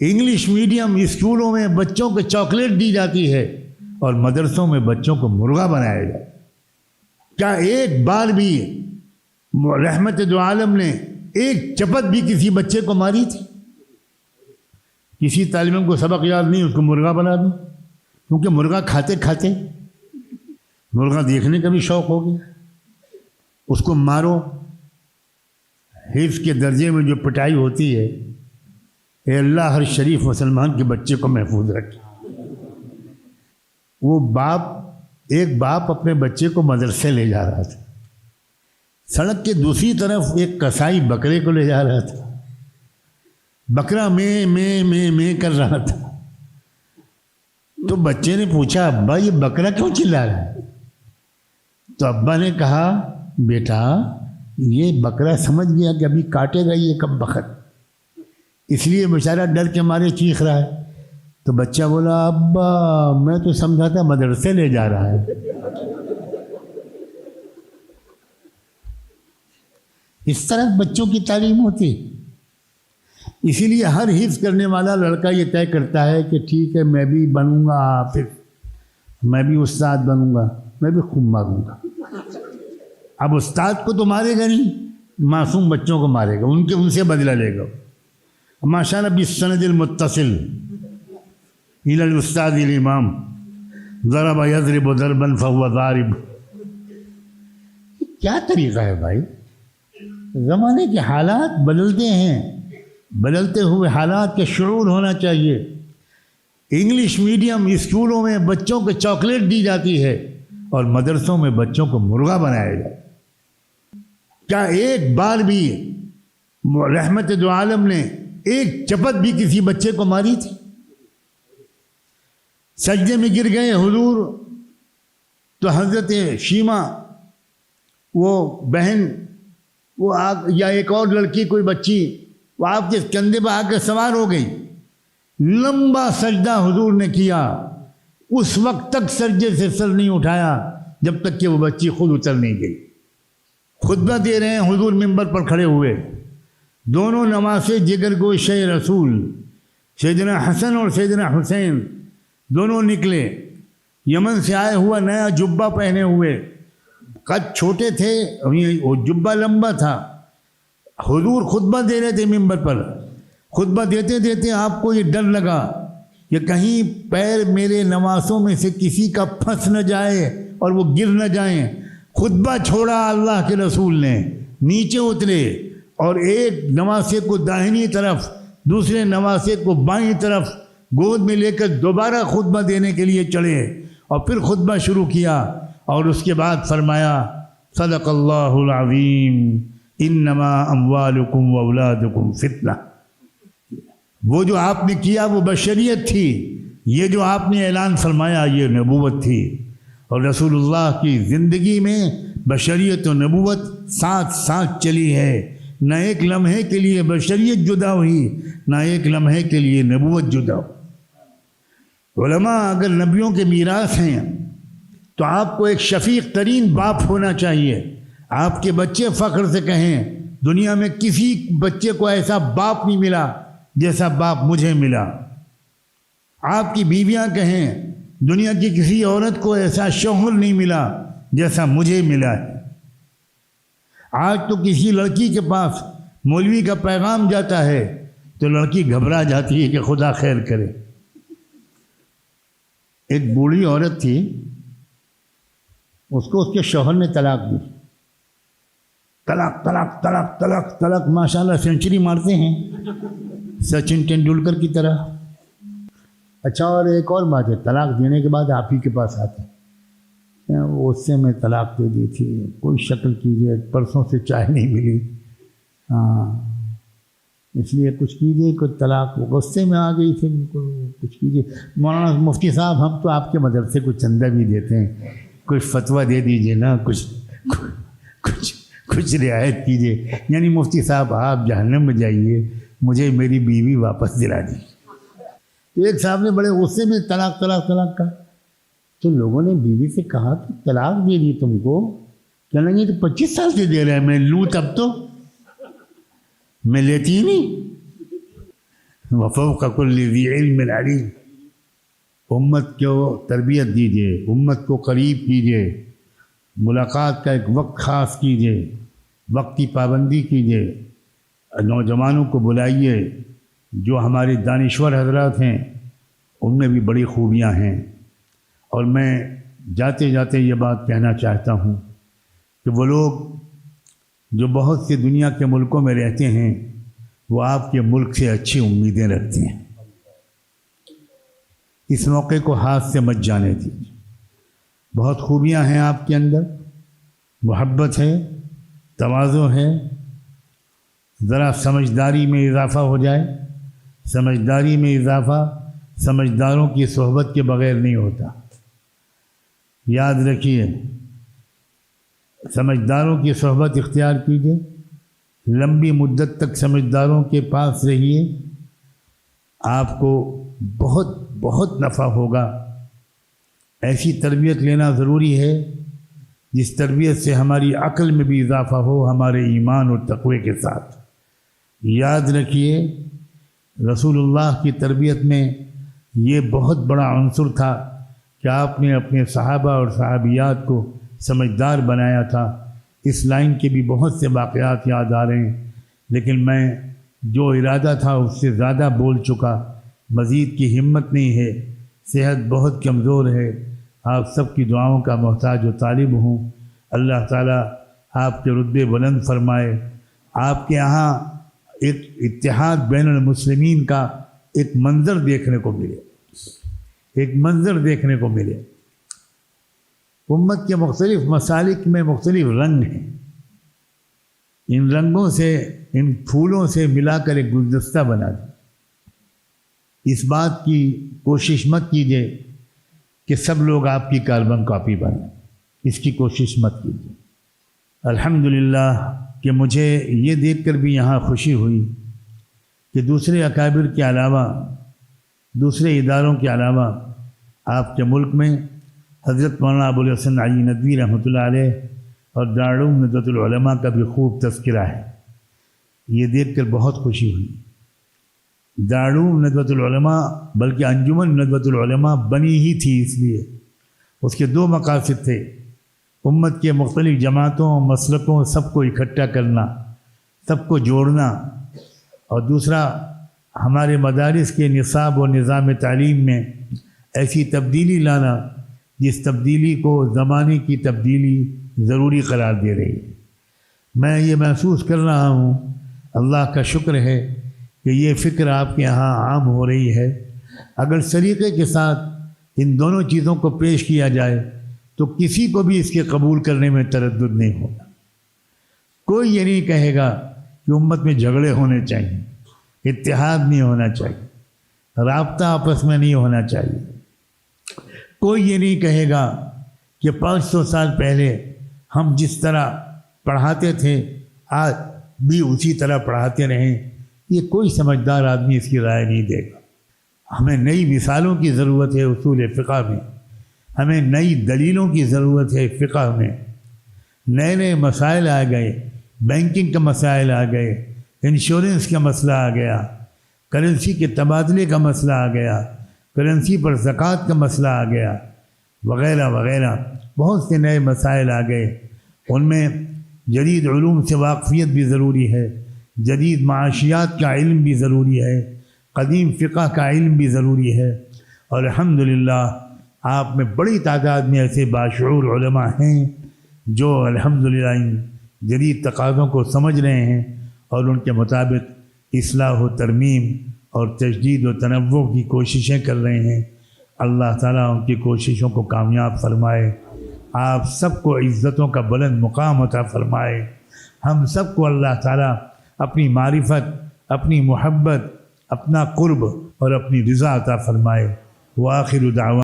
English medium اسکولوں میں بچوں کو چاکلیٹ دی جاتی ہے اور مدرسوں میں بچوں کو مرغا بنایا جائے. کیا ایک بار بھی رحمت دو عالم نے ایک چپت بھی کسی بچے کو ماری تھی؟ کسی طالب علم کو سبق یاد نہیں، اس کو مرغا بنا دو، کیونکہ مرغا کھاتے کھاتے مرغا دیکھنے کا بھی شوق ہو گیا. اس کو مارو. حفظ کے درجے میں جو پٹائی ہوتی ہے، اے اللہ ہر شریف مسلمان کے بچے کو محفوظ رکھے. وہ ایک باپ اپنے بچے کو مدرسے لے جا رہا تھا. سڑک کے دوسری طرف ایک کسائی بکرے کو لے جا رہا تھا. بکرا میں کر رہا تھا. تو بچے نے پوچھا، ابا یہ بکرا کیوں چلا رہا ہے؟ تو ابا نے کہا، بیٹا یہ بکرا سمجھ گیا کہ ابھی کاٹے گا یہ کب بخت، اس لیے بیچارہ ڈر کے مارے چیخ رہا ہے. تو بچہ بولا، ابا میں تو سمجھا تھا مدرسے لے جا رہا ہے. اس طرح بچوں کی تعلیم ہوتی. اسی لیے ہر حفظ کرنے والا لڑکا یہ طے کرتا ہے کہ ٹھیک ہے میں بھی بنوں گا حافظ، میں بھی استاد بنوں گا، میں بھی خوب ماروں گا. اب استاد کو تو مارے گا نہیں، معصوم بچوں کو مارے گا، ان سے بدلہ لے گا. ماشاء اللہ بالسند المتصل الى الاستاذ الامام ضرب یضرب ضربا فهو ضارب. کیا طریقہ ہے بھائی؟ زمانے کے حالات بدلتے ہیں، بدلتے ہوئے حالات کے شعور ہونا چاہیے. انگلش میڈیم اسکولوں میں بچوں کو چاکلیٹ دی جاتی ہے اور مدرسوں میں بچوں کو مرغا بنایا جائے. کیا ایک بار بھی رحمت دو عالم نے ایک چپت بھی کسی بچے کو ماری تھی؟ سجدے میں گر گئے حضور تو حضرت شیمہ وہ بہن یا ایک اور لڑکی کوئی بچی وہ آپ کے کندھے پہ آ کے سوار ہو گئی. لمبا سجدہ حضور نے کیا، اس وقت تک سجدے سے سر نہیں اٹھایا جب تک کہ وہ بچی خود اتر نہیں گئی. خطبہ دے رہے ہیں حضور منبر پر کھڑے ہوئے. دونوں نواسے جگر گوشہ رسول سیدنا حسن اور سیدنا حسین دونوں نکلے. یمن سے آئے ہوا نیا جبہ پہنے ہوئے، قد چھوٹے تھے، وہ جبہ لمبا تھا. حضور خطبہ دے رہے تھے منبر پر. خطبہ دیتے دیتے آپ کو یہ ڈر لگا کہ کہیں پیر میرے نواسوں میں سے کسی کا پھنس نہ جائے اور وہ گر نہ جائیں. خطبہ چھوڑا اللہ کے رسول نے، نیچے اترے اور ایک نواسے کو داہنی طرف، دوسرے نواسے کو بائیں طرف گود میں لے کر دوبارہ خطبہ دینے کے لیے چڑھے اور پھر خطبہ شروع کیا. اور اس کے بعد فرمایا، صدق اللہ العظیم انما اموالکم واولادکم فتنہ. وہ جو آپ نے کیا وہ بشریت تھی، یہ جو آپ نے اعلان فرمایا یہ نبوت تھی. اور رسول اللہ کی زندگی میں بشریت و نبوت ساتھ ساتھ چلی ہے. نہ ایک لمحے کے لیے بشریت جدا ہوئی، نہ ایک لمحے کے لیے نبوت جدا ہو. علماء اگر نبیوں کے میراث ہیں تو آپ کو ایک شفیق ترین باپ ہونا چاہیے. آپ کے بچے فخر سے کہیں دنیا میں کسی بچے کو ایسا باپ نہیں ملا جیسا باپ مجھے ملا. آپ کی بیویاں کہیں دنیا کی کسی عورت کو ایسا شوہر نہیں ملا جیسا مجھے ملا ہے. آج تو کسی لڑکی کے پاس مولوی کا پیغام جاتا ہے تو لڑکی گھبرا جاتی ہے کہ خدا خیر کرے. ایک بوڑھی عورت تھی، اس کو اس کے شوہر نے طلاق دی. طلاق طلاق طلاق طلاق طلاق، ماشاءاللہ سینچری مارتے ہیں سچن ٹینڈولکر کی طرح. اچھا، اور ایک اور بات ہے، طلاق دینے کے بعد آپ ہی کے پاس آتے ہیں، اس سے میں طلاق دے دی تھی، کوئی شکل کیجیے، پرسوں سے چائے نہیں ملی، اس لیے کچھ کیجیے. کوئی طلاق غصے میں آ گئی تھی، بالکل کچھ کیجیے. مولانا مفتی صاحب ہم تو آپ کے مدرسے کو چندہ بھی دیتے ہیں، کوئی فتویٰ دے دیجیے نا، کچھ رعایت کیجیے. یعنی مفتی صاحب آپ جہنم میں جائیے، مجھے میری بیوی واپس دلا دی. تو ایک صاحب نے بڑے غصے میں طلاق طلاق طلاق کہا. تو لوگوں نے بیوی سے کہا کہ طلاق دے دی تم کو، کہنے لگے تو 25 سال سے دے رہا ہے، میں لوں تب تو میں لیتی ہی نہیں. وفوق كل ذي علم علیم. امت کو تربیت دیجیے، امت کو قریب کیجیے، ملاقات کا ایک وقت خاص کیجیے، وقت کی پابندی کیجیے، نوجوانوں کو بلائیے. جو ہمارے دانشور حضرات ہیں ان میں بھی بڑی خوبیاں ہیں. اور میں جاتے جاتے یہ بات کہنا چاہتا ہوں کہ وہ لوگ جو بہت سے دنیا کے ملکوں میں رہتے ہیں وہ آپ کے ملک سے اچھی امیدیں رکھتے ہیں. اس موقع کو ہاتھ سے مت جانے دیجیے. بہت خوبیاں ہیں آپ کے اندر، محبت ہے، تواضع ہے. ذرا سمجھداری میں اضافہ ہو جائے. سمجھداری میں اضافہ سمجھداروں کی صحبت کے بغیر نہیں ہوتا. یاد رکھیے، سمجھداروں کی صحبت اختیار کیجیے، لمبی مدت تک سمجھداروں کے پاس رہیے، آپ کو بہت بہت نفع ہوگا. ایسی تربیت لینا ضروری ہے جس تربیت سے ہماری عقل میں بھی اضافہ ہو، ہمارے ایمان اور تقوی کے ساتھ. یاد رکھیے، رسول اللہ کی تربیت میں یہ بہت بڑا عنصر تھا کہ آپ نے اپنے صحابہ اور صحابیات کو سمجھدار بنایا تھا. اس لائن کے بھی بہت سے واقعات یاد آ رہے ہیں، لیکن میں جو ارادہ تھا اس سے زیادہ بول چکا. مزید کی ہمت نہیں ہے، صحت بہت کمزور ہے. آپ سب کی دعاؤں کا محتاج و طالب ہوں. اللہ تعالیٰ آپ کے رتبے بلند فرمائے. آپ کے یہاں ایک اتحاد بین المسلمین کا ایک منظر دیکھنے کو ملے، ایک منظر دیکھنے کو ملے. امت کے مختلف مسالک میں مختلف رنگ ہیں. ان رنگوں سے، ان پھولوں سے ملا کر ایک گلدستہ بنا دیں. اس بات کی کوشش مت کیجیے کہ سب لوگ آپ کی کاربن کاپی بنیں، اس کی کوشش مت کیجیے. الحمدللہ کہ مجھے یہ دیکھ کر بھی یہاں خوشی ہوئی کہ دوسرے اکابر کے علاوہ، دوسرے اداروں کے علاوہ آپ کے ملک میں حضرت مولانا ابوالحسن علی ندوی رحمۃ اللہ علیہ اور دارالعلوم ندوۃ العلماء کا بھی خوب تذکرہ ہے. یہ دیکھ کر بہت خوشی ہوئی. دارالعلوم ندوۃ العلماء بلکہ انجمن ندوۃ العلماء بنی ہی تھی، اس لیے اس کے دو مقاصد تھے: امت کے مختلف جماعتوں، مسلکوں، سب کو اکٹھا کرنا، سب کو جوڑنا، اور دوسرا ہمارے مدارس کے نصاب و نظام تعلیم میں ایسی تبدیلی لانا جس تبدیلی کو زمانے کی تبدیلی ضروری قرار دے رہی ہے. میں یہ محسوس کر رہا ہوں، اللہ کا شکر ہے کہ یہ فکر آپ کے یہاں عام ہو رہی ہے. اگر سلیقے کے ساتھ ان دونوں چیزوں کو پیش کیا جائے تو کسی کو بھی اس کے قبول کرنے میں تردد نہیں ہوگا. کوئی یہ نہیں کہے گا کہ امت میں جھگڑے ہونے چاہیے، اتحاد نہیں ہونا چاہیے، رابطہ آپس میں نہیں ہونا چاہیے. کوئی یہ نہیں کہے گا کہ 500 سال پہلے ہم جس طرح پڑھاتے تھے آج بھی اسی طرح پڑھاتے رہیں. یہ کوئی سمجھدار آدمی اس کی رائے نہیں دے گا. ہمیں نئی مثالوں کی ضرورت ہے اصول فقہ میں، ہمیں نئی دلیلوں کی ضرورت ہے فقہ میں. نئے نئے مسائل آ گئے، بینکنگ کا مسائل آ گئے، انشورنس کا مسئلہ آ گیا، کرنسی کے تبادلے کا مسئلہ آ گیا، کرنسی پر زکوٰۃ کا مسئلہ آ گیا، وغیرہ وغیرہ. بہت سے نئے مسائل آ گئے. ان میں جدید علوم سے واقفیت بھی ضروری ہے، جدید معاشیات کا علم بھی ضروری ہے، قدیم فقہ کا علم بھی ضروری ہے. اور الحمدللہ آپ میں بڑی تعداد میں ایسے باشعور علماء ہیں جو الحمدللہ ان جدید تقاضوں کو سمجھ رہے ہیں اور ان کے مطابق اصلاح و ترمیم اور تجدید و تنوع کی کوششیں کر رہے ہیں. اللہ تعالیٰ ان کی کوششوں کو کامیاب فرمائے. آپ سب کو عزتوں کا بلند مقام عطا فرمائے. ہم سب کو اللہ تعالیٰ اپنی معرفت، اپنی محبت، اپنا قرب اور اپنی رضا عطا فرمائے. وآخر دعوانا